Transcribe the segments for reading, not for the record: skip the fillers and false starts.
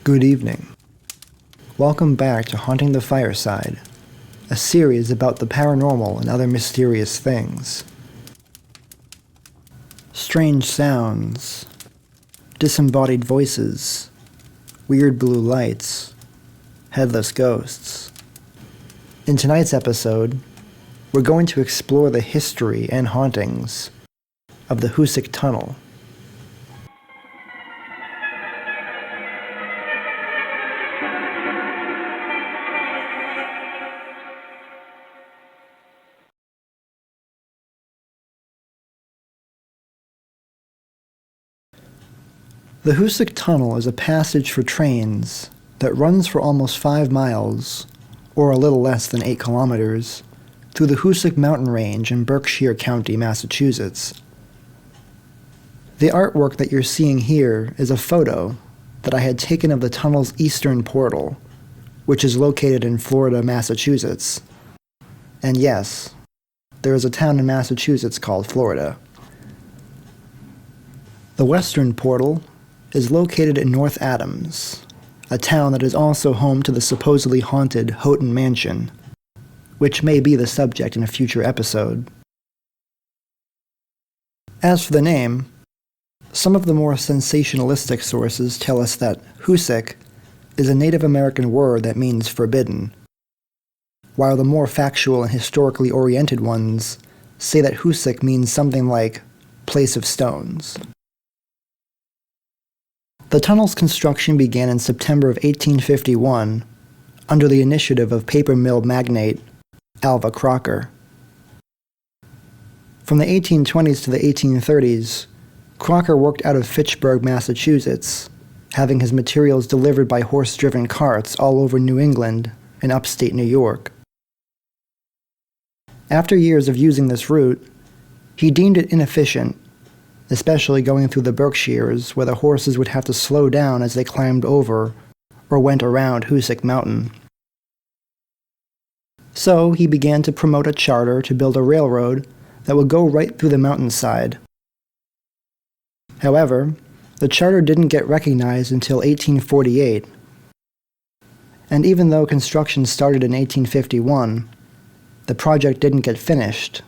Good evening. Welcome back to Haunting the Fireside, a series about the paranormal and other mysterious things. Strange sounds, disembodied voices, weird blue lights, headless ghosts. In tonight's episode, we're going to explore the history and hauntings of the Hoosac Tunnel. The Hoosac Tunnel is a passage for trains that runs for almost 5 miles, or a little less than 8 kilometers, through the Hoosac mountain range in Berkshire County, Massachusetts. The artwork that you're seeing here is a photo that I had taken of the tunnel's eastern portal, which is located in Florida, Massachusetts. And yes, there is a town in Massachusetts called Florida. The western portal is located in North Adams, a town that is also home to the supposedly haunted Houghton Mansion, which may be the subject in a future episode. As for the name, some of the more sensationalistic sources tell us that Hoosac is a Native American word that means forbidden, while the more factual and historically oriented ones say that Hoosac means something like place of stones. The tunnel's construction began in September of 1851 under the initiative of paper mill magnate Alva Crocker. From the 1820s to the 1830s, Crocker worked out of Fitchburg, Massachusetts, having his materials delivered by horse-driven carts all over New England and upstate New York. After years of using this route, he deemed it inefficient, especially going through the Berkshires, where the horses would have to slow down as they climbed over or went around Hoosac Mountain. So he began to promote a charter to build a railroad that would go right through the mountainside. However, the charter didn't get recognized until 1848, and even though construction started in 1851, the project didn't get finished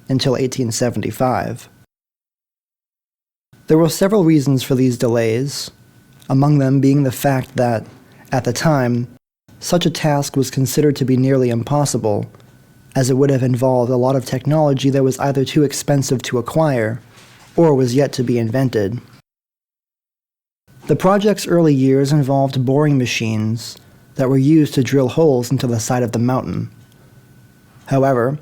until 1875. There were several reasons for these delays, among them being the fact that, at the time, such a task was considered to be nearly impossible, as it would have involved a lot of technology that was either too expensive to acquire or was yet to be invented. The project's early years involved boring machines that were used to drill holes into the side of the mountain. However,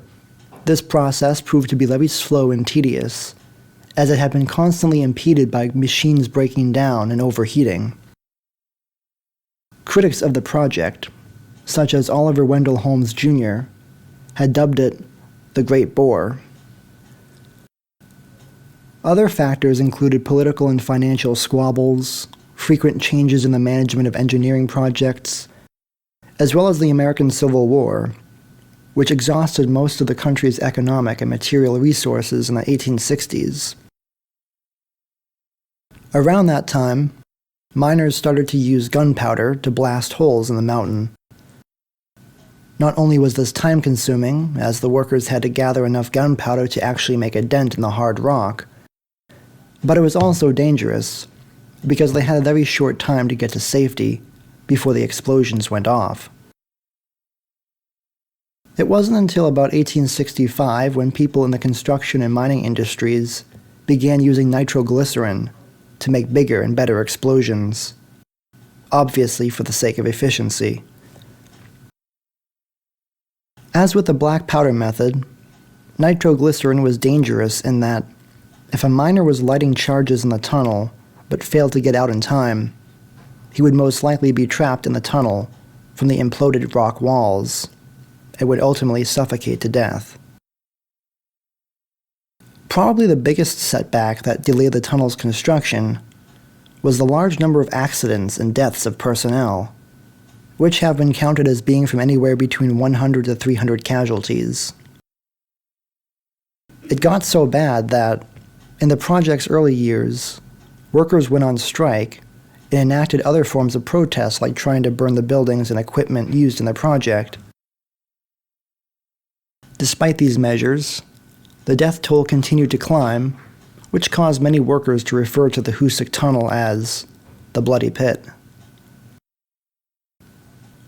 this process proved to be very slow and tedious, as it had been constantly impeded by machines breaking down and overheating. Critics of the project, such as Oliver Wendell Holmes Jr., had dubbed it the Great Bore. Other factors included political and financial squabbles, frequent changes in the management of engineering projects, as well as the American Civil War, which exhausted most of the country's economic and material resources in the 1860s. Around that time, miners started to use gunpowder to blast holes in the mountain. Not only was this time-consuming, as the workers had to gather enough gunpowder to actually make a dent in the hard rock, but it was also dangerous, because they had a very short time to get to safety before the explosions went off. It wasn't until about 1865 when people in the construction and mining industries began using nitroglycerin to make bigger and better explosions, obviously for the sake of efficiency. As with the black powder method, nitroglycerin was dangerous in that if a miner was lighting charges in the tunnel but failed to get out in time, he would most likely be trapped in the tunnel from the imploded rock walls and would ultimately suffocate to death. Probably the biggest setback that delayed the tunnel's construction was the large number of accidents and deaths of personnel, which have been counted as being from anywhere between 100 to 300 casualties. It got so bad that, in the project's early years, workers went on strike and enacted other forms of protest like trying to burn the buildings and equipment used in the project. Despite these measures, the death toll continued to climb, which caused many workers to refer to the Hoosac Tunnel as the Bloody Pit.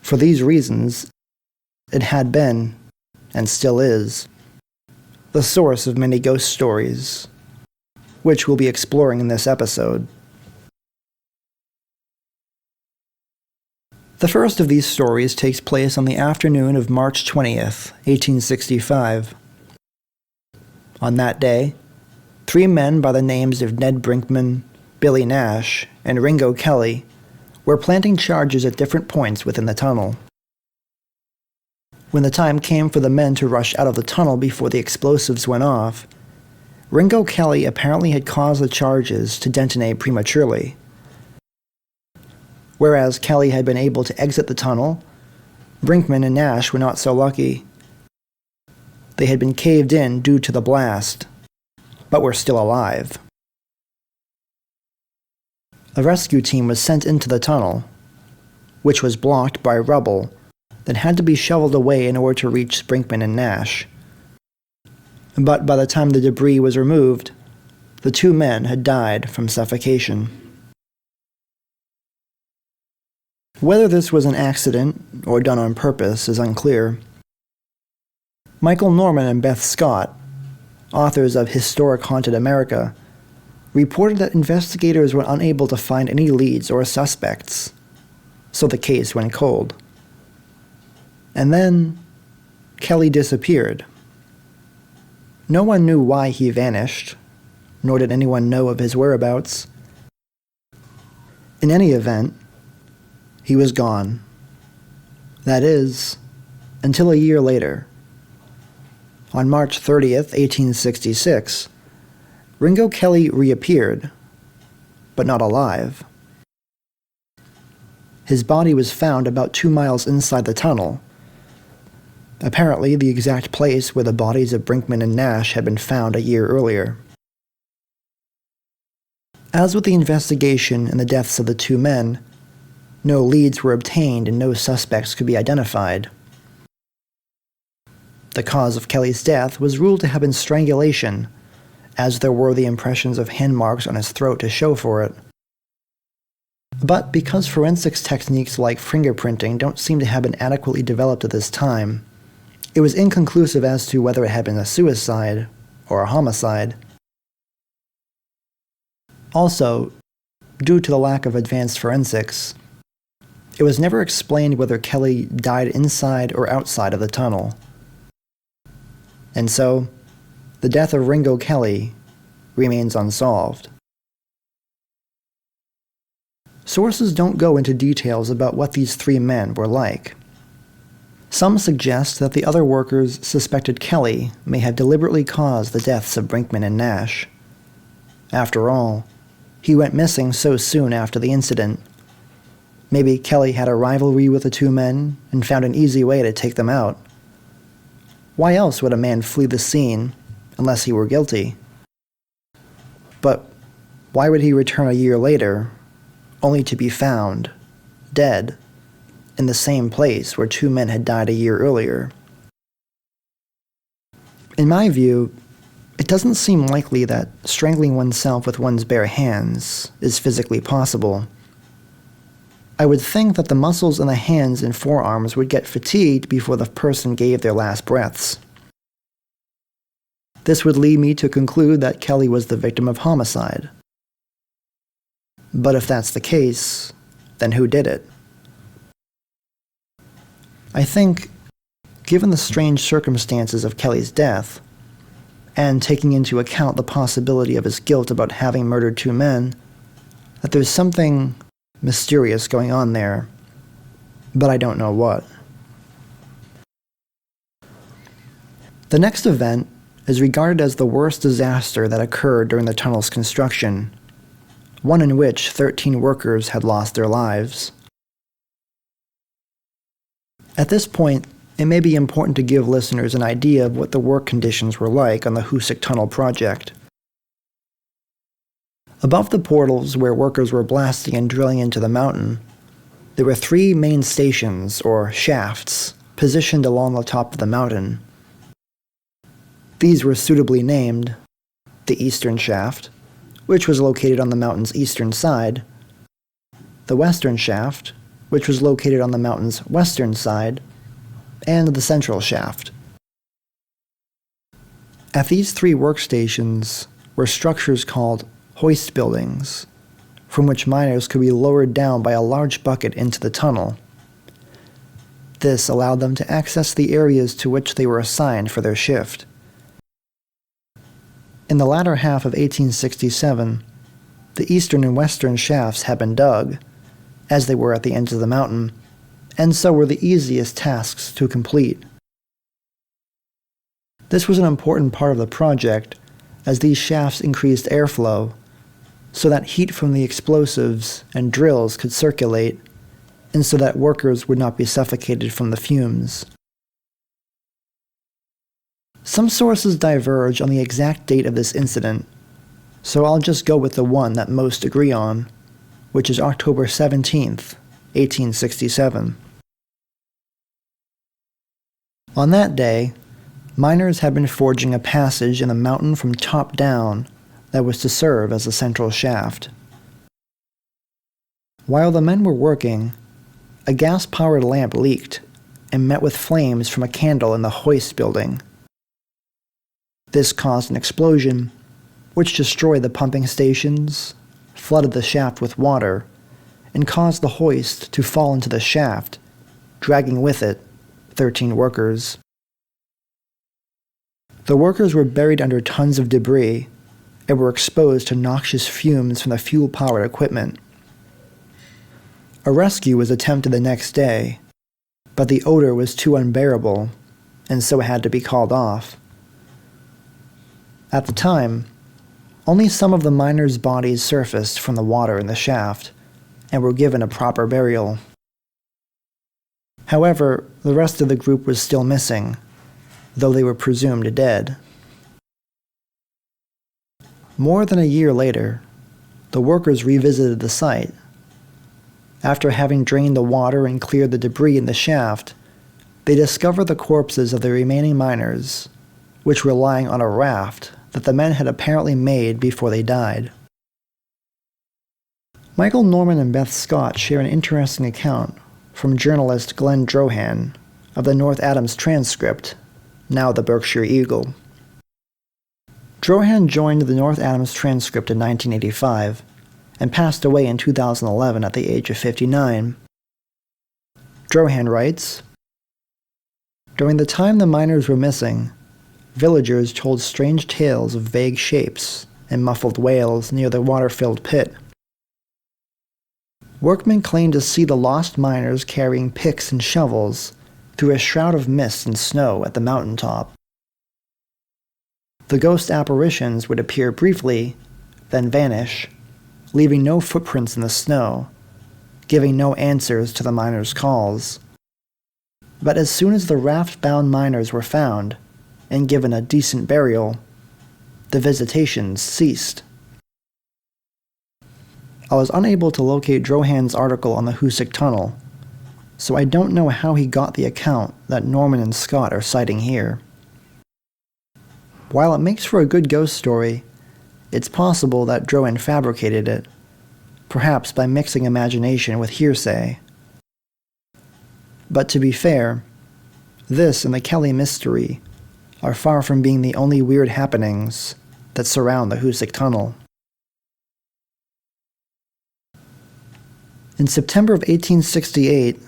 For these reasons, it had been, and still is, the source of many ghost stories, which we'll be exploring in this episode. The first of these stories takes place on the afternoon of March 20th, 1865. On that day, 3 men by the names of Ned Brinkman, Billy Nash, and Ringo Kelly were planting charges at different points within the tunnel. When the time came for the men to rush out of the tunnel before the explosives went off, Ringo Kelly apparently had caused the charges to detonate prematurely. Whereas Kelly had been able to exit the tunnel, Brinkman and Nash were not so lucky. They had been caved in due to the blast, but were still alive. A rescue team was sent into the tunnel, which was blocked by rubble that had to be shoveled away in order to reach Brinkman and Nash. But by the time the debris was removed, the 2 men had died from suffocation. Whether this was an accident or done on purpose is unclear. Michael Norman and Beth Scott, authors of Historic Haunted America, reported that investigators were unable to find any leads or suspects, so the case went cold. And then, Kelly disappeared. No one knew why he vanished, nor did anyone know of his whereabouts. In any event, he was gone. That is, until a year later. On March 30th, 1866, Ringo Kelly reappeared, but not alive. His body was found about 2 miles inside the tunnel, apparently the exact place where the bodies of Brinkman and Nash had been found a year earlier. As with the investigation and the deaths of the 2 men, no leads were obtained and no suspects could be identified. The cause of Kelly's death was ruled to have been strangulation, as there were the impressions of hand marks on his throat to show for it. But because forensics techniques like fingerprinting don't seem to have been adequately developed at this time, it was inconclusive as to whether it had been a suicide or a homicide. Also, due to the lack of advanced forensics, it was never explained whether Kelly died inside or outside of the tunnel. And so, the death of Ringo Kelly remains unsolved. Sources don't go into details about what these 3 men were like. Some suggest that the other workers suspected Kelly may have deliberately caused the deaths of Brinkman and Nash. After all, he went missing so soon after the incident. Maybe Kelly had a rivalry with the 2 men and found an easy way to take them out. Why else would a man flee the scene unless he were guilty? But why would he return a year later, only to be found, dead, in the same place where 2 men had died a year earlier? In my view, it doesn't seem likely that strangling oneself with one's bare hands is physically possible. I would think that the muscles in the hands and forearms would get fatigued before the person gave their last breaths. This would lead me to conclude that Kelly was the victim of homicide. But if that's the case, then who did it? I think, given the strange circumstances of Kelly's death, and taking into account the possibility of his guilt about having murdered 2 men, that there's something mysterious going on there, but I don't know what. The next event is regarded as the worst disaster that occurred during the tunnel's construction, one in which 13 workers had lost their lives. At this point, it may be important to give listeners an idea of what the work conditions were like on the Hoosac Tunnel project. Above the portals where workers were blasting and drilling into the mountain, there were 3 main stations, or shafts, positioned along the top of the mountain. These were suitably named the Eastern Shaft, which was located on the mountain's eastern side, the Western Shaft, which was located on the mountain's western side, and the Central Shaft. At these 3 workstations were structures called hoist buildings, from which miners could be lowered down by a large bucket into the tunnel. This allowed them to access the areas to which they were assigned for their shift. In the latter half of 1867, the eastern and western shafts had been dug, as they were at the ends of the mountain, and so were the easiest tasks to complete. This was an important part of the project, as these shafts increased airflow, so that heat from the explosives and drills could circulate, and so that workers would not be suffocated from the fumes. Some sources diverge on the exact date of this incident, so I'll just go with the one that most agree on, which is October 17th, 1867. On that day, miners had been forging a passage in the mountain from top down that was to serve as the central shaft. While the men were working, a gas-powered lamp leaked and met with flames from a candle in the hoist building. This caused an explosion, which destroyed the pumping stations, flooded the shaft with water, and caused the hoist to fall into the shaft, dragging with it 13 workers. The workers were buried under tons of debris and were exposed to noxious fumes from the fuel-powered equipment. A rescue was attempted the next day, but the odor was too unbearable, and so it had to be called off. At the time, only some of the miners' bodies surfaced from the water in the shaft and were given a proper burial. However, the rest of the group was still missing, though they were presumed dead. More than a year later, the workers revisited the site. After having drained the water and cleared the debris in the shaft, they discovered the corpses of the remaining miners, which were lying on a raft that the men had apparently made before they died. Michael Norman and Beth Scott share an interesting account from journalist Glenn Drohan of the North Adams Transcript, now the Berkshire Eagle. Drohan joined the North Adams Transcript in 1985 and passed away in 2011 at the age of 59. Drohan writes, "During the time the miners were missing, villagers told strange tales of vague shapes and muffled wails near the water-filled pit. Workmen claimed to see the lost miners carrying picks and shovels through a shroud of mist and snow at the mountaintop. The ghost apparitions would appear briefly, then vanish, leaving no footprints in the snow, giving no answers to the miners' calls. But as soon as the raft-bound miners were found and given a decent burial, the visitations ceased." I was unable to locate Drohan's article on the Hoosac Tunnel, so I don't know how he got the account that Norman and Scott are citing here. While it makes for a good ghost story, it's possible that Drohan fabricated it, perhaps by mixing imagination with hearsay. But to be fair, this and the Kelly mystery are far from being the only weird happenings that surround the Hoosac Tunnel. In September of 1868,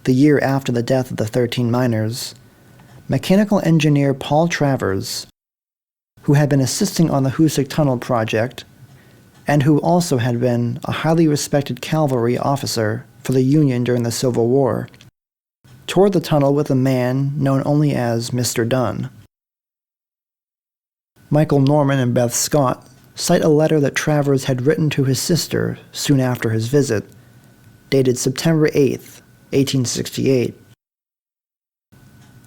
the year after the death of the 13 miners, mechanical engineer Paul Travers, who had been assisting on the Hoosac Tunnel project, and who also had been a highly respected cavalry officer for the Union during the Civil War, toured the tunnel with a man known only as Mr. Dunn. Michael Norman and Beth Scott cite a letter that Travers had written to his sister soon after his visit, dated September 8th, 1868.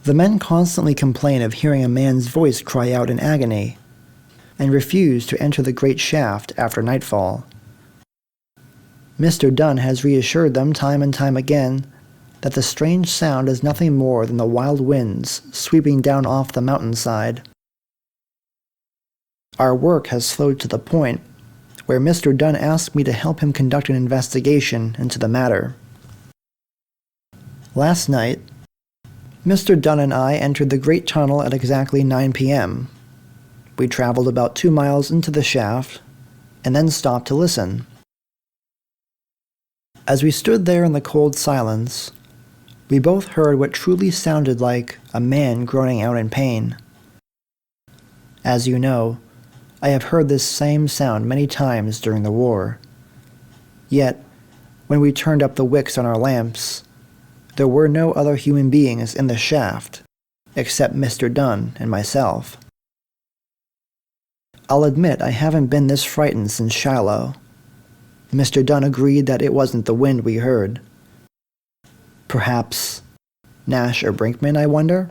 The men constantly complain of hearing a man's voice cry out in agony, and refuse to enter the great shaft after nightfall. Mr. Dunn has reassured them time and time again that the strange sound is nothing more than the wild winds sweeping down off the mountainside. Our work has slowed to the point where Mr. Dunn asked me to help him conduct an investigation into the matter. Last night, Mr. Dunn and I entered the great tunnel at exactly 9 p.m. We traveled about 2 miles into the shaft, and then stopped to listen. As we stood there in the cold silence, we both heard what truly sounded like a man groaning out in pain. As you know, I have heard this same sound many times during the war. Yet, when we turned up the wicks on our lamps, there were no other human beings in the shaft, except Mr. Dunn and myself. I'll admit I haven't been this frightened since Shiloh. Mr. Dunn agreed that it wasn't the wind we heard. Perhaps Nash or Brinkman, I wonder?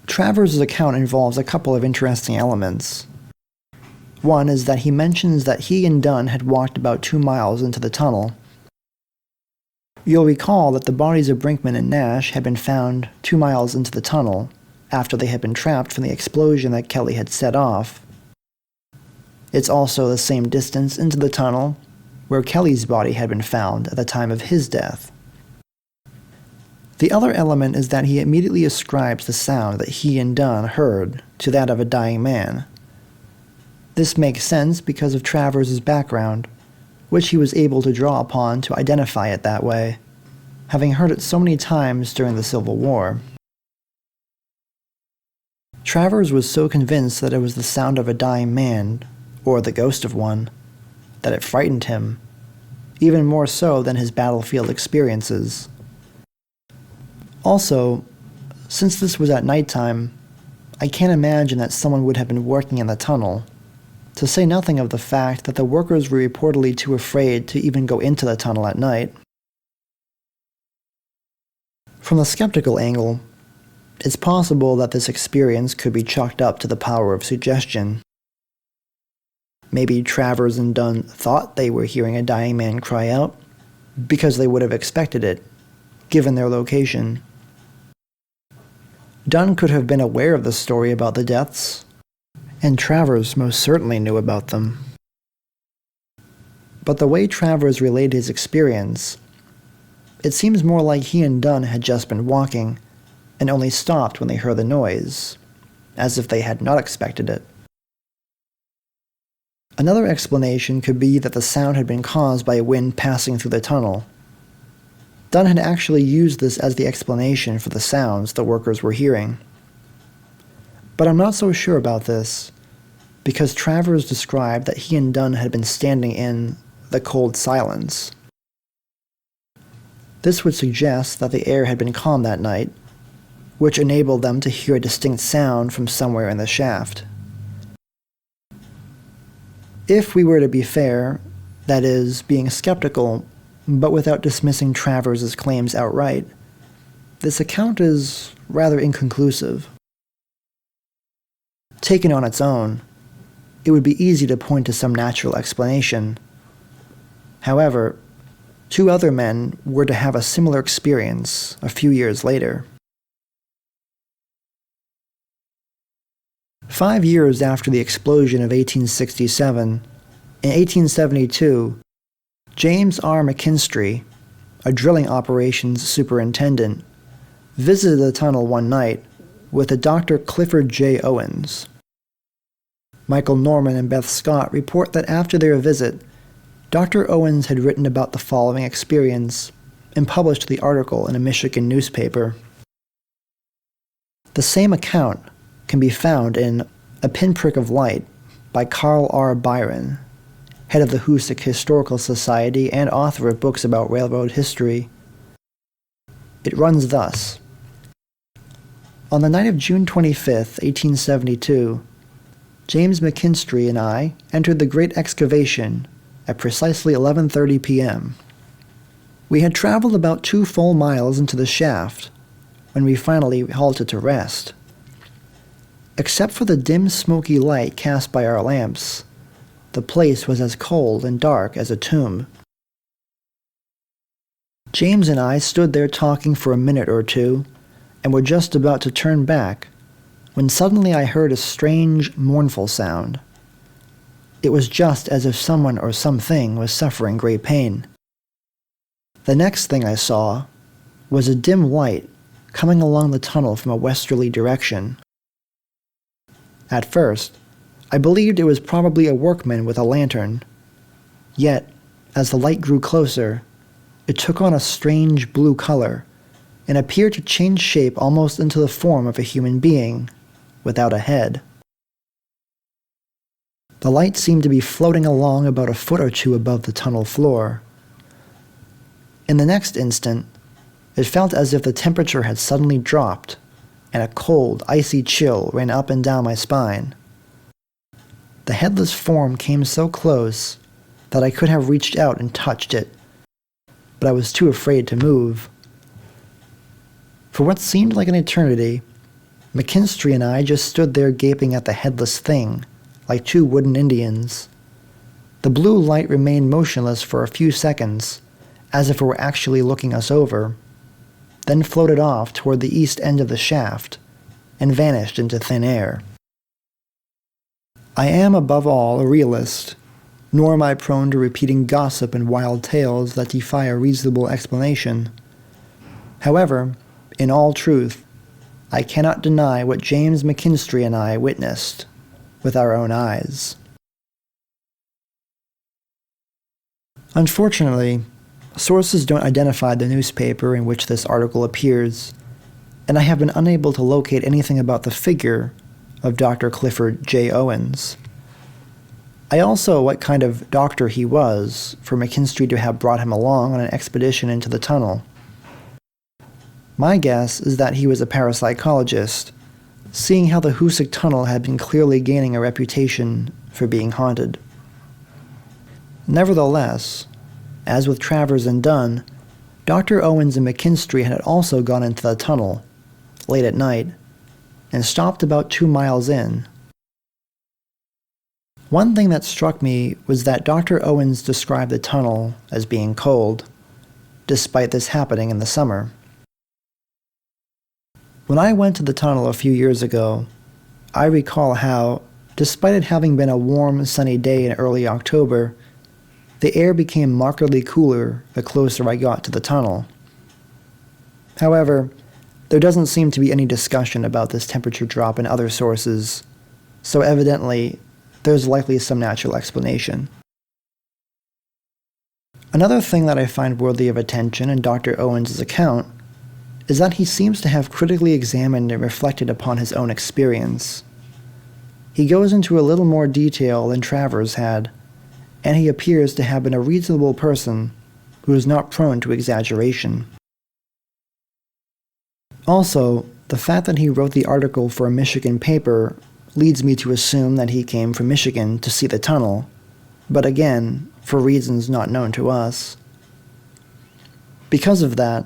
Travers' account involves a couple of interesting elements. One is that he mentions that he and Dunn had walked about 2 miles into the tunnel. You'll recall that the bodies of Brinkman and Nash had been found 2 miles into the tunnel after they had been trapped from the explosion that Kelly had set off. It's also the same distance into the tunnel where Kelly's body had been found at the time of his death. The other element is that he immediately ascribes the sound that he and Dunn heard to that of a dying man. This makes sense because of Travers' background, which he was able to draw upon to identify it that way, having heard it so many times during the Civil War. Travers was so convinced that it was the sound of a dying man, or the ghost of one, that it frightened him, even more so than his battlefield experiences. Also, since this was at nighttime, I can't imagine that someone would have been working in the tunnel, to say nothing of the fact that the workers were reportedly too afraid to even go into the tunnel at night. From the skeptical angle, it's possible that this experience could be chalked up to the power of suggestion. Maybe Travers and Dunn thought they were hearing a dying man cry out, because they would have expected it, given their location. Dunn could have been aware of the story about the deaths, and Travers most certainly knew about them. But the way Travers relayed his experience, it seems more like he and Dunn had just been walking, and only stopped when they heard the noise, as if they had not expected it. Another explanation could be that the sound had been caused by a wind passing through the tunnel. Dunn had actually used this as the explanation for the sounds the workers were hearing. But I'm not so sure about this, because Travers described that he and Dunn had been standing in the cold silence. This would suggest that the air had been calm that night, which enabled them to hear a distinct sound from somewhere in the shaft. If we were to be fair, that is, being skeptical, but without dismissing Travers' claims outright, this account is rather inconclusive. Taken on its own, it would be easy to point to some natural explanation. However, 2 other men were to have a similar experience a few years later. 5 years after the explosion of 1867, in 1872, James R. McKinstry, a drilling operations superintendent, visited the tunnel one night with a Dr. Clifford J. Owens. Michael Norman and Beth Scott report that after their visit, Dr. Owens had written about the following experience and published the article in a Michigan newspaper. The same account can be found in A Pinprick of Light by Carl R. Byron, head of the Hoosac Historical Society and author of books about railroad history. It runs thus. On the night of June 25th, 1872, James McKinstry and I entered the great excavation at precisely 11:30 p.m. We had traveled about 2 full miles into the shaft when we finally halted to rest. Except for the dim, smoky light cast by our lamps, the place was as cold and dark as a tomb. James and I stood there talking for a minute or two, and were just about to turn back, when suddenly I heard a strange, mournful sound. It was just as if someone or something was suffering great pain. The next thing I saw was a dim light coming along the tunnel from a westerly direction. At first, I believed it was probably a workman with a lantern. Yet, as the light grew closer, it took on a strange blue color and appeared to change shape almost into the form of a human being, without a head. The light seemed to be floating along about a foot or two above the tunnel floor. In the next instant, it felt as if the temperature had suddenly dropped, and a cold, icy chill ran up and down my spine. The headless form came so close that I could have reached out and touched it, but I was too afraid to move. For what seemed like an eternity, McKinstry and I just stood there gaping at the headless thing, like 2 wooden Indians. The blue light remained motionless for a few seconds, as if it were actually looking us over, then floated off toward the east end of the shaft, and vanished into thin air. I am, above all, a realist, nor am I prone to repeating gossip and wild tales that defy a reasonable explanation. However, in all truth, I cannot deny what James McKinstry and I witnessed with our own eyes. Unfortunately, sources don't identify the newspaper in which this article appears, and I have been unable to locate anything about the figure of Dr. Clifford J. Owens. I also what kind of doctor he was for McKinstry to have brought him along on an expedition into the tunnel. My guess is that he was a parapsychologist, seeing how the Hoosac Tunnel had been clearly gaining a reputation for being haunted. Nevertheless, as with Travers and Dunn, Dr. Owens and McKinstry had also gone into the tunnel, late at night, and stopped about 2 miles in. One thing that struck me was that Dr. Owens described the tunnel as being cold, despite this happening in the summer. When I went to the tunnel a few years ago, I recall how, despite it having been a warm, sunny day in early October, the air became markedly cooler the closer I got to the tunnel. However, there doesn't seem to be any discussion about this temperature drop in other sources, so evidently, there's likely some natural explanation. Another thing that I find worthy of attention in Dr. Owens' account is that he seems to have critically examined and reflected upon his own experience. He goes into a little more detail than Travers had, and he appears to have been a reasonable person who is not prone to exaggeration. Also, the fact that he wrote the article for a Michigan paper leads me to assume that he came from Michigan to see the tunnel, but again, for reasons not known to us. Because of that,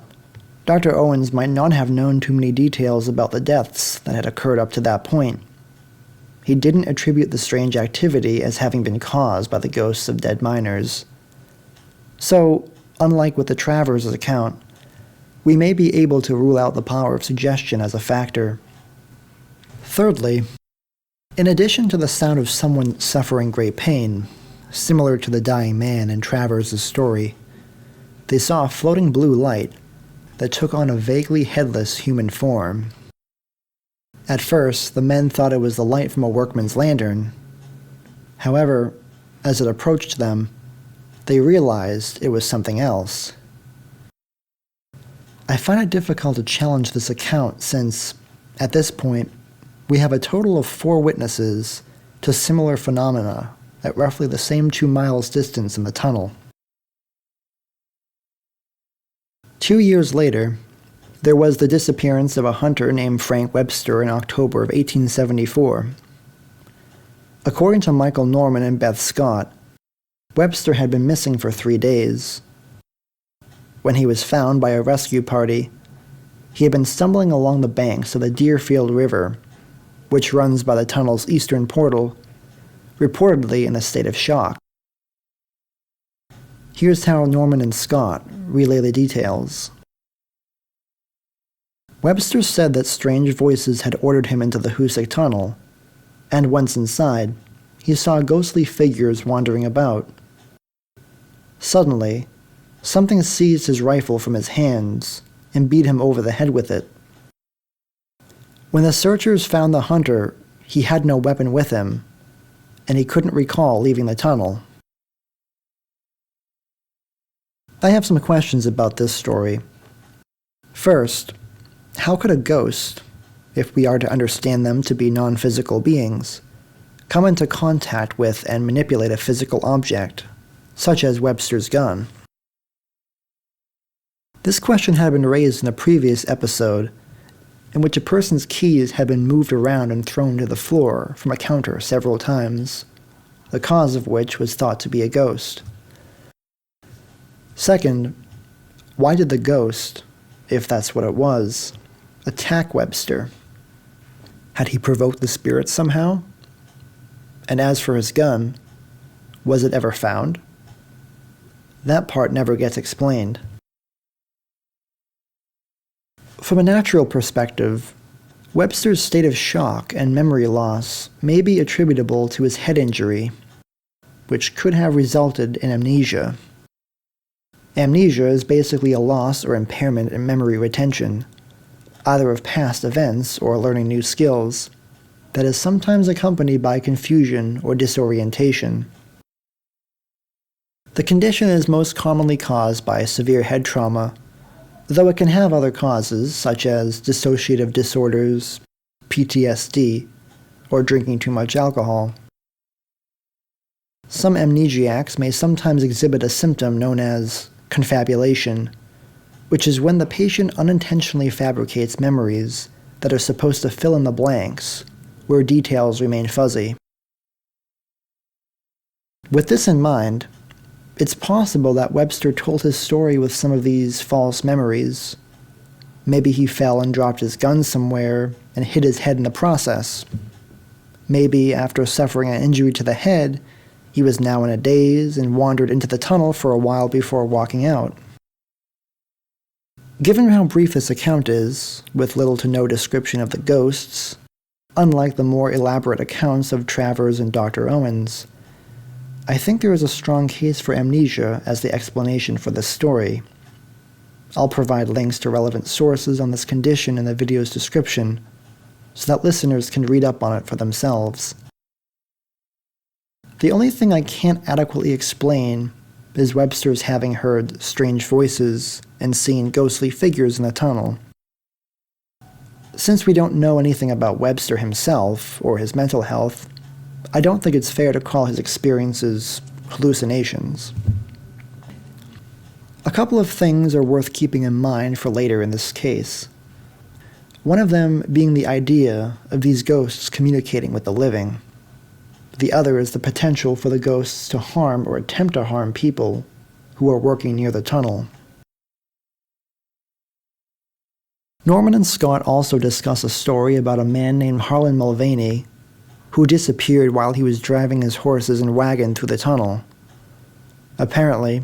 Dr. Owens might not have known too many details about the deaths that had occurred up to that point. He didn't attribute the strange activity as having been caused by the ghosts of dead miners. So, unlike with the Travers' account, we may be able to rule out the power of suggestion as a factor. Thirdly, in addition to the sound of someone suffering great pain, similar to the dying man in Travers' story, they saw a floating blue light that took on a vaguely headless human form. At first, the men thought it was the light from a workman's lantern. However, as it approached them, they realized it was something else. I find it difficult to challenge this account since, at this point, we have a total of 4 witnesses to similar phenomena at roughly the same 2 miles distance in the tunnel. 2 years later, There was the disappearance of a hunter named Frank Webster in October of 1874. According to Michael Norman and Beth Scott, Webster had been missing for 3 days. When he was found by a rescue party, he had been stumbling along the banks of the Deerfield River, which runs by the tunnel's eastern portal, reportedly in a state of shock. Here's how Norman and Scott relay the details. Webster said that strange voices had ordered him into the Hoosac Tunnel, and once inside, he saw ghostly figures wandering about. Suddenly, something seized his rifle from his hands and beat him over the head with it. When the searchers found the hunter, he had no weapon with him, and he couldn't recall leaving the tunnel. I have some questions about this story. First, how could a ghost, if we are to understand them to be non-physical beings, come into contact with and manipulate a physical object, such as Webster's gun? This question had been raised in a previous episode, in which a person's keys had been moved around and thrown to the floor from a counter several times, the cause of which was thought to be a ghost. Second, why did the ghost, if that's what it was, attack Webster? Had he provoked the spirits somehow? And as for his gun, was it ever found? That part never gets explained. From a natural perspective, Webster's state of shock and memory loss may be attributable to his head injury, which could have resulted in amnesia. Amnesia is basically a loss or impairment in memory retention, either of past events or learning new skills, that is sometimes accompanied by confusion or disorientation. The condition is most commonly caused by severe head trauma, though it can have other causes such as dissociative disorders, PTSD, or drinking too much alcohol. Some amnesiacs may sometimes exhibit a symptom known as confabulation, which is when the patient unintentionally fabricates memories that are supposed to fill in the blanks, where details remain fuzzy. With this in mind, it's possible that Webster told his story with some of these false memories. Maybe he fell and dropped his gun somewhere and hit his head in the process. Maybe after suffering an injury to the head, he was now in a daze and wandered into the tunnel for a while before walking out. Given how brief this account is, with little to no description of the ghosts, unlike the more elaborate accounts of Travers and Dr. Owens, I think there is a strong case for amnesia as the explanation for this story. I'll provide links to relevant sources on this condition in the video's description, so that listeners can read up on it for themselves. The only thing I can't adequately explain is Webster's having heard strange voices and seen ghostly figures in the tunnel. Since we don't know anything about Webster himself or his mental health, I don't think it's fair to call his experiences hallucinations. A couple of things are worth keeping in mind for later in this case. One of them being the idea of these ghosts communicating with the living. The other is the potential for the ghosts to harm or attempt to harm people who are working near the tunnel. Norman and Scott also discuss a story about a man named Harlan Mulvaney who disappeared while he was driving his horses and wagon through the tunnel. Apparently,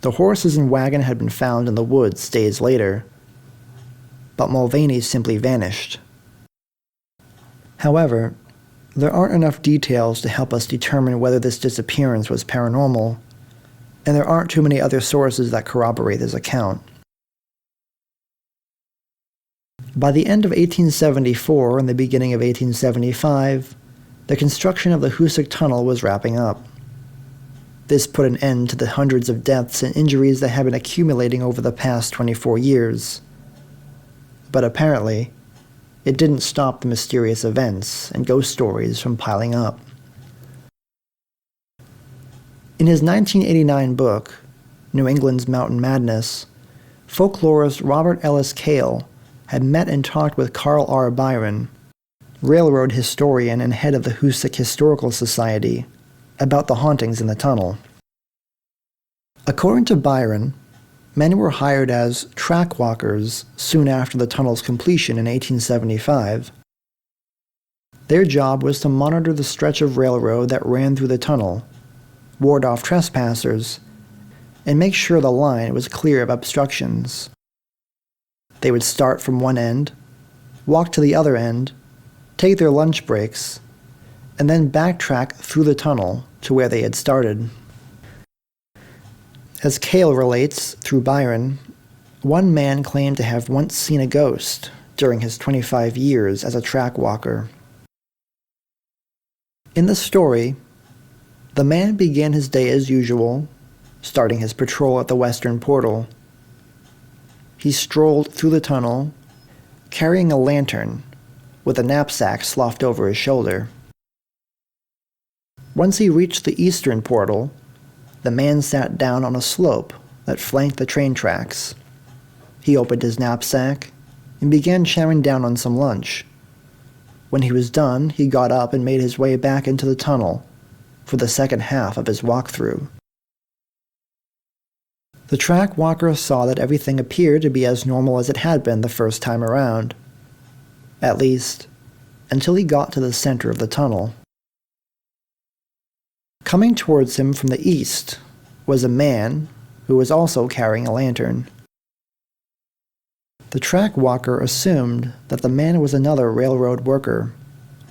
the horses and wagon had been found in the woods days later, but Mulvaney simply vanished. However, there aren't enough details to help us determine whether this disappearance was paranormal, and there aren't too many other sources that corroborate this account. By the end of 1874 and the beginning of 1875, the construction of the Hoosac Tunnel was wrapping up. This put an end to the hundreds of deaths and injuries that had been accumulating over the past 24 years. But apparently, it didn't stop the mysterious events and ghost stories from piling up. In his 1989 book, New England's Mountain Madness, folklorist Robert Ellis Cahill had met and talked with Carl R. Byron, railroad historian and head of the Hoosac Historical Society, about the hauntings in the tunnel. According to Byron, men were hired as track walkers soon after the tunnel's completion in 1875. Their job was to monitor the stretch of railroad that ran through the tunnel, ward off trespassers, and make sure the line was clear of obstructions. They would start from one end, walk to the other end, take their lunch breaks, and then backtrack through the tunnel to where they had started. As Cahill relates through Byron, one man claimed to have once seen a ghost during his 25 years as a track walker. In the story, the man began his day as usual, starting his patrol at the western portal. He strolled through the tunnel, carrying a lantern with a knapsack sloughed over his shoulder. Once he reached the eastern portal, the man sat down on a slope that flanked the train tracks. He opened his knapsack and began chowing down on some lunch. When he was done, he got up and made his way back into the tunnel for the second half of his walkthrough. The track walker saw that everything appeared to be as normal as it had been the first time around, at least until he got to the center of the tunnel. Coming towards him from the east was a man who was also carrying a lantern. The track walker assumed that the man was another railroad worker,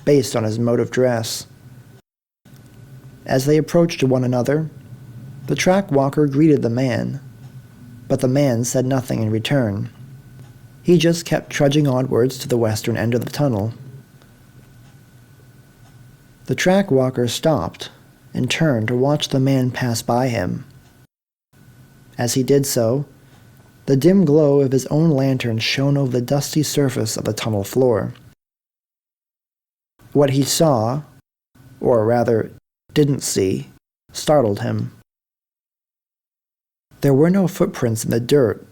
based on his mode of dress. As they approached one another, the track walker greeted the man, but the man said nothing in return. He just kept trudging onwards to the western end of the tunnel. The track walker stopped and turned to watch the man pass by him. As he did so, the dim glow of his own lantern shone over the dusty surface of the tunnel floor. What he saw, or rather didn't see, startled him. There were no footprints in the dirt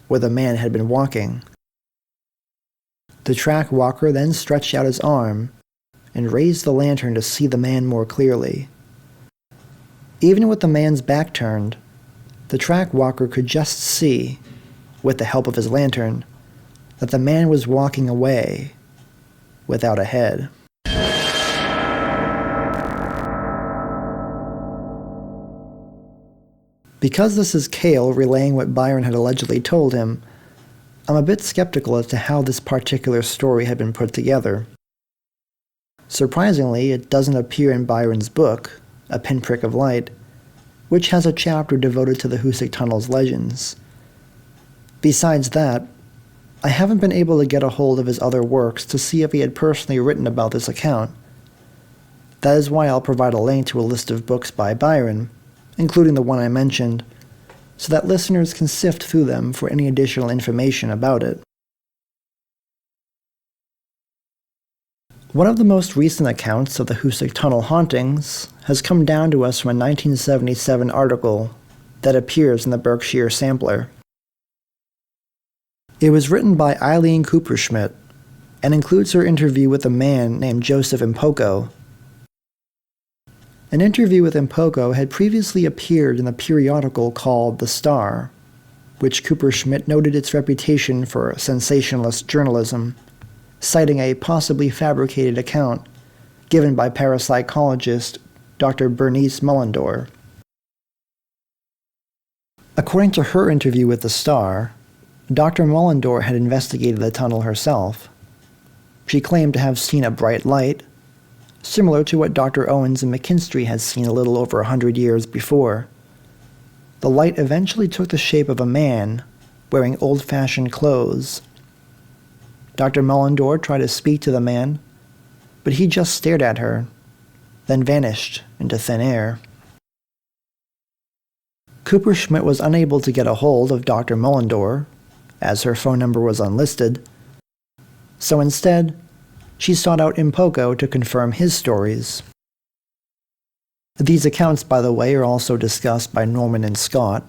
where the man had been walking. The track walker then stretched out his arm and raised the lantern to see the man more clearly. Even with the man's back turned, the track walker could just see, with the help of his lantern, that the man was walking away without a head. Because this is Cahill relaying what Byron had allegedly told him, I'm a bit skeptical as to how this particular story had been put together. Surprisingly, it doesn't appear in Byron's book, A Pinprick of Light, which has a chapter devoted to the Hoosac Tunnel's legends. Besides that, I haven't been able to get a hold of his other works to see if he had personally written about this account. That is why I'll provide a link to a list of books by Byron, including the one I mentioned, so that listeners can sift through them for any additional information about it. One of the most recent accounts of the Hoosac Tunnel hauntings has come down to us from a 1977 article that appears in the Berkshire Sampler. It was written by Eileen Cooperschmidt and includes her interview with a man named Joseph Impoko. An interview with Impoko had previously appeared in the periodical called The Star, which Cooperschmidt noted its reputation for sensationalist journalism, citing a possibly fabricated account given by parapsychologist Dr. Bernice Mullendore. According to her interview with The Star, Dr. Mullendore had investigated the tunnel herself. She claimed to have seen a bright light, similar to what Dr. Owens and McKinstry had seen a little over 100 years before. The light eventually took the shape of a man wearing old-fashioned clothes. Dr. Mullendore tried to speak to the man, but he just stared at her, then vanished into thin air. Cooperschmidt was unable to get a hold of Dr. Mullendore, as her phone number was unlisted, so instead, she sought out Impoko to confirm his stories. These accounts, by the way, are also discussed by Norman and Scott.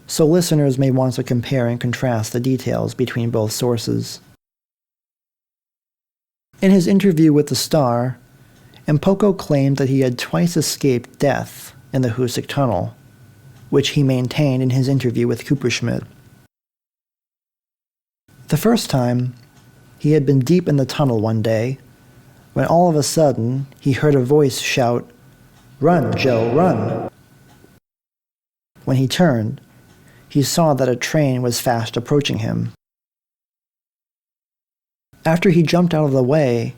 so listeners may want to compare and contrast the details between both sources. In his interview with the Star, Mpoko claimed that he had twice escaped death in the Hoosac Tunnel, which he maintained in his interview with Cooperschmidt. The first time, he had been deep in the tunnel one day, when all of a sudden he heard a voice shout, "Run, Joe, run!" When he turned, he saw that a train was fast approaching him. After he jumped out of the way,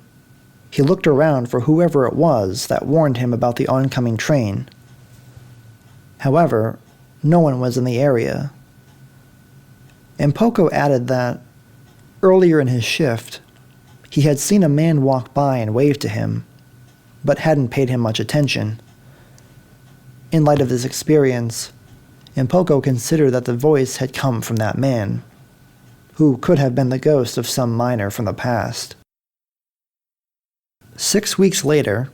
he looked around for whoever it was that warned him about the oncoming train. However, no one was in the area. Mpoko added that, earlier in his shift, he had seen a man walk by and wave to him, but hadn't paid him much attention. In light of this experience, Mpoko considered that the voice had come from that man, who could have been the ghost of some miner from the past. 6 weeks later,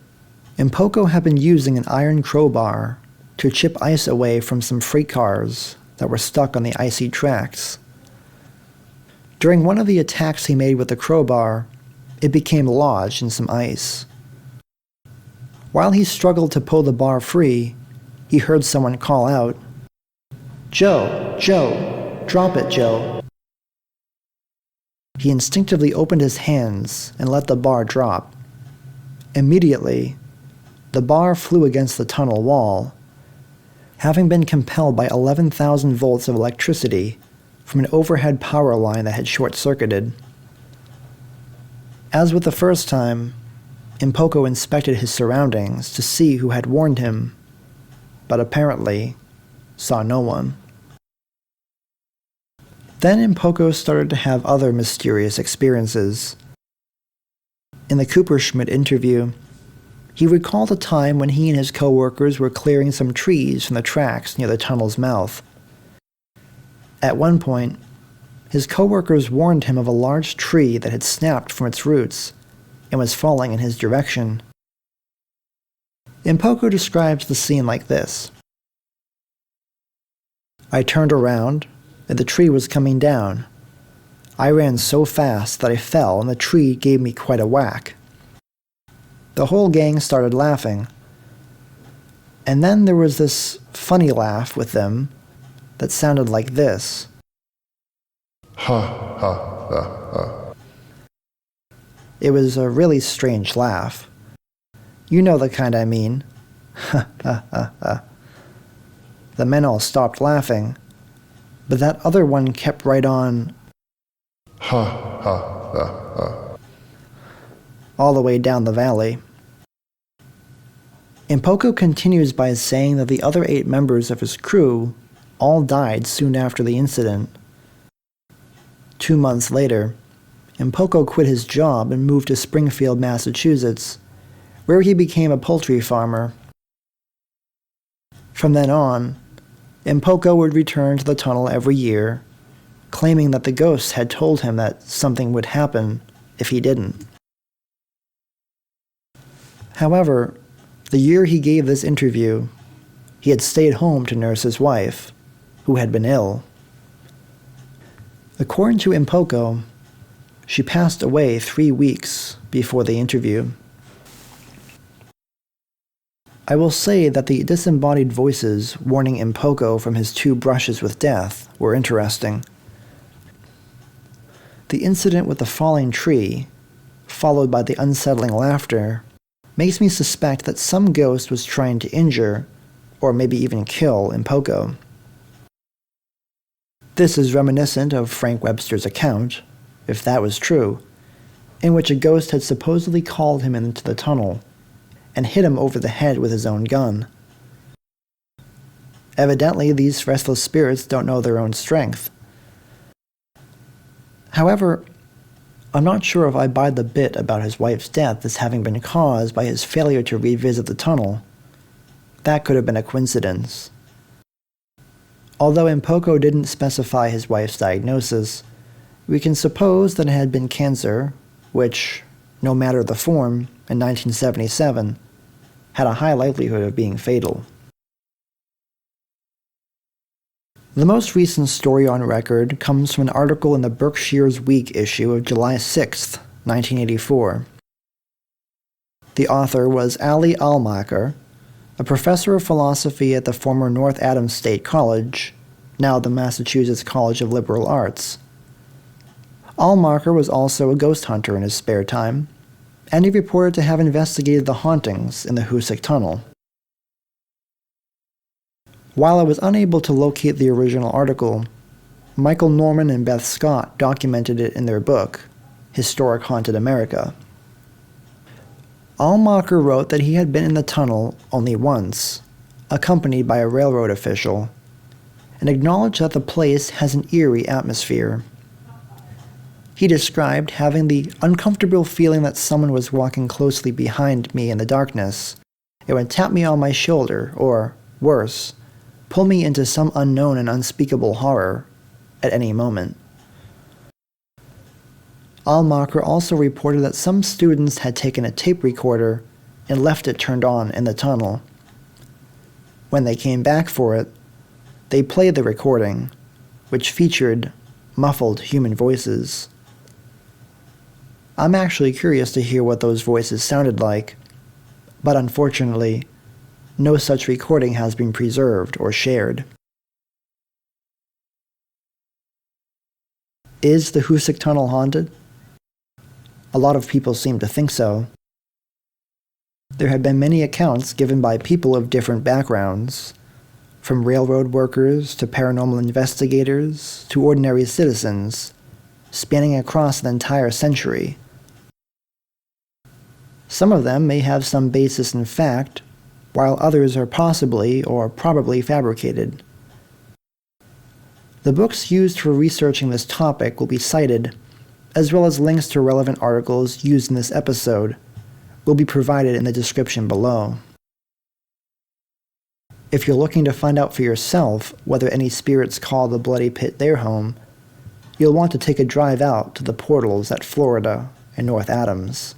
Mpoko had been using an iron crowbar to chip ice away from some freight cars that were stuck on the icy tracks. During one of the attacks he made with the crowbar, it became lodged in some ice. While he struggled to pull the bar free, he heard someone call out, "Joe, Joe, drop it, Joe." He instinctively opened his hands and let the bar drop. Immediately, the bar flew against the tunnel wall, having been compelled by 11,000 volts of electricity from an overhead power line that had short-circuited. As with the first time, Mpoko inspected his surroundings to see who had warned him, but apparently saw no one. Then Mpoko started to have other mysterious experiences. In the Cooperschmidt interview, he recalled a time when he and his co-workers were clearing some trees from the tracks near the tunnel's mouth. At one point, his co-workers warned him of a large tree that had snapped from its roots and was falling in his direction. Mpoko describes the scene like this. "I turned around, and the tree was coming down. I ran so fast that I fell and the tree gave me quite a whack. The whole gang started laughing. And then there was this funny laugh with them that sounded like this. Ha, ha, ha, ha. It was a really strange laugh. You know the kind I mean. Ha, ha, ha, ha. The men all stopped laughing, but that other one kept right on. Ha, ha, ha, ha. All the way down the valley. Mpoko continues by saying that the other 8 members of his crew all died soon after the incident. 2 months later, Mpoko quit his job and moved to Springfield, Massachusetts, where he became a poultry farmer. From then on, Mpoko would return to the tunnel every year, claiming that the ghosts had told him that something would happen if he didn't. However, the year he gave this interview, he had stayed home to nurse his wife, who had been ill. According to Mpoko, she passed away 3 weeks before the interview. I will say that the disembodied voices warning Mpoko from his 2 brushes with death were interesting. The incident with the falling tree, followed by the unsettling laughter, makes me suspect that some ghost was trying to injure, or maybe even kill, Mpoko. This is reminiscent of Frank Webster's account, if that was true, in which a ghost had supposedly called him into the tunnel and hit him over the head with his own gun. Evidently, these restless spirits don't know their own strength. However, I'm not sure if I buy the bit about his wife's death as having been caused by his failure to revisit the tunnel. That could have been a coincidence. Although Mpoko didn't specify his wife's diagnosis, we can suppose that it had been cancer, which, no matter the form, in 1977, had a high likelihood of being fatal. The most recent story on record comes from an article in the Berkshire's Week issue of July 6, 1984. The author was Ali Almacher, a professor of philosophy at the former North Adams State College, now the Massachusetts College of Liberal Arts. Almacher was also a ghost hunter in his spare time, and he reported to have investigated the hauntings in the Hoosac Tunnel. While I was unable to locate the original article, Michael Norman and Beth Scott documented it in their book, Historic Haunted America. Almacher wrote that he had been in the tunnel only once, accompanied by a railroad official, and acknowledged that the place has an eerie atmosphere. He described having the uncomfortable feeling that someone was walking closely behind me in the darkness. It would tap me on my shoulder, or, worse, pull me into some unknown and unspeakable horror at any moment. Almacher also reported that some students had taken a tape recorder and left it turned on in the tunnel. When they came back for it, they played the recording, which featured muffled human voices. I'm actually curious to hear what those voices sounded like, but unfortunately, no such recording has been preserved or shared. Is the Hoosac Tunnel haunted? A lot of people seem to think so. There have been many accounts given by people of different backgrounds, from railroad workers to paranormal investigators to ordinary citizens, spanning across an entire century. Some of them may have some basis in fact, while others are possibly or probably fabricated. The books used for researching this topic will be cited, as well as links to relevant articles used in this episode will be provided in the description below. If you're looking to find out for yourself whether any spirits call the Bloody Pit their home, you'll want to take a drive out to the portals at Florida and North Adams.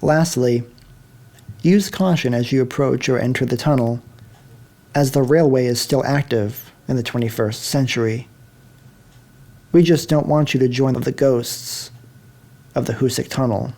Lastly, use caution as you approach or enter the tunnel, as the railway is still active in the 21st century. We just don't want you to join the ghosts of the Hoosac Tunnel.